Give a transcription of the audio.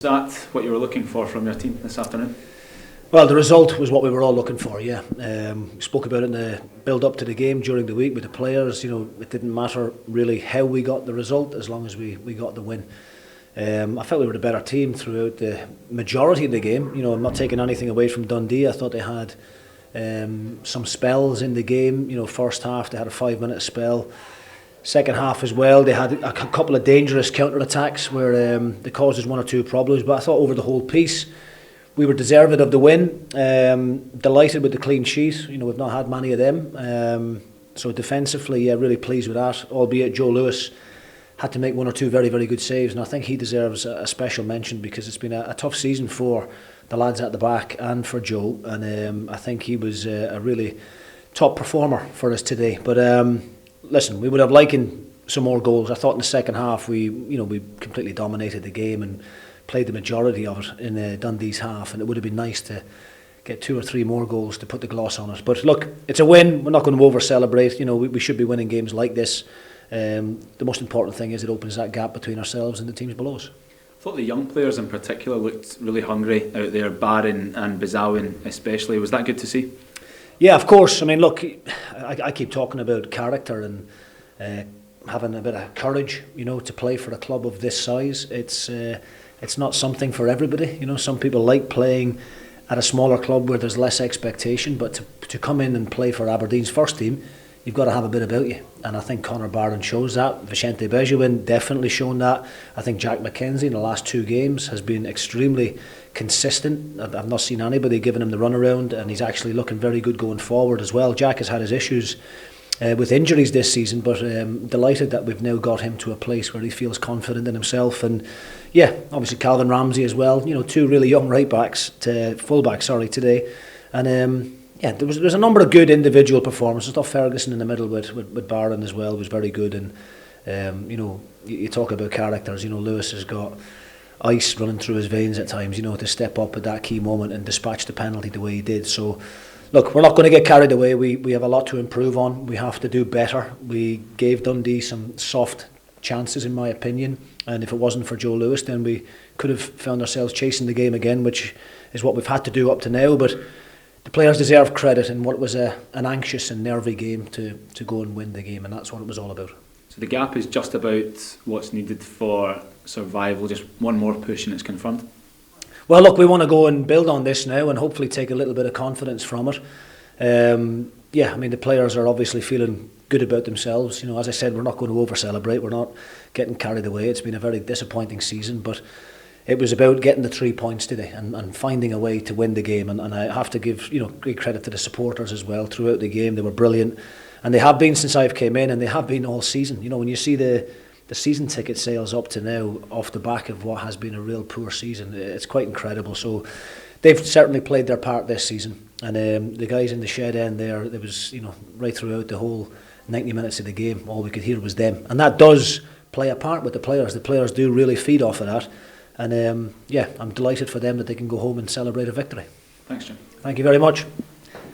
Is that what you were looking for from your team this afternoon? Well, the result was what we were all looking for, yeah. We spoke about it in the build-up to the game during the week with the players. You know, it didn't matter really how we got the result as long as we got the win. I felt we were the better team throughout the majority of the game. You know, I'm not taking anything away from Dundee. I thought they had some spells in the game. You know, first half they had a 5-minute spell. Second half as well, they had a couple of dangerous counter-attacks where they caused us one or two problems. But I thought over the whole piece, we were deserved of the win. Delighted with the clean sheet. You know, we've not had many of them. So defensively, yeah, really pleased with that. Albeit Joe Lewis had to make one or two very, very good saves, and I think he deserves a special mention because it's been a tough season for the lads at the back and for Joe. And I think he was a really top performer for us today. But listen, we would have liked some more goals. I thought in the second half we completely dominated the game and played the majority of it in Dundee's half, and it would have been nice to get 2 or 3 more goals to put the gloss on it. But look, it's a win. We're not going to over-celebrate. You know, we should be winning games like this. The most important thing is it opens that gap between ourselves and the teams below us. I thought the young players in particular looked really hungry out there, Barron and Bazawin especially. Was that good to see? Yeah, of course. I mean, look, I keep talking about character and having a bit of courage, you know, to play for a club of this size. It's not something for everybody. You know, some people like playing at a smaller club where there's less expectation, but to come in and play for Aberdeen's first team, you've got to have a bit about you. And I think Conor Barron shows that. Vicente Bejuin definitely shown that. I think Jack Mckenzie in the last 2 games has been extremely consistent. I've not seen anybody giving him the runaround, and he's actually looking very good going forward as well. Jack has had his issues with injuries this season, but delighted that we've now got him to a place where he feels confident in himself. And yeah, obviously Calum Ramsay as well. You know, 2 really young fullbacks today. And yeah, there was a number of good individual performances. I thought Ferguson in the middle with Barron as well was very good. And you know, you talk about characters. You know, Lewis has got ice running through his veins at times. You know, to step up at that key moment and dispatch the penalty the way he did. So, look, we're not going to get carried away. We have a lot to improve on. We have to do better. We gave Dundee some soft chances, in my opinion. And if it wasn't for Joe Lewis, then we could have found ourselves chasing the game again, which is what we've had to do up to now. But the players deserve credit in what was an anxious and nervy game to go and win the game, and that's what it was all about. So the gap is just about what's needed for survival, just one more push and it's confirmed? Well, look, we want to go and build on this now and hopefully take a little bit of confidence from it. Yeah, I mean, the players are obviously feeling good about themselves. You know, as I said, we're not going to over-celebrate. We're not getting carried away. It's been a very disappointing season, but it was about getting the 3 points today and finding a way to win the game. And I have to give great credit to the supporters as well throughout the game. They were brilliant, and they have been since I've came in, and they have been all season. You know, when you see the season ticket sales up to now off the back of what has been a real poor season, it's quite incredible. So they've certainly played their part this season. And the guys in the shed end there, it was, you know, right throughout the whole 90 minutes of the game, all we could hear was them. And that does play a part with the players. The players do really feed off of that. And yeah, I'm delighted for them that they can go home and celebrate a victory. Thanks, Jim. Thank you very much.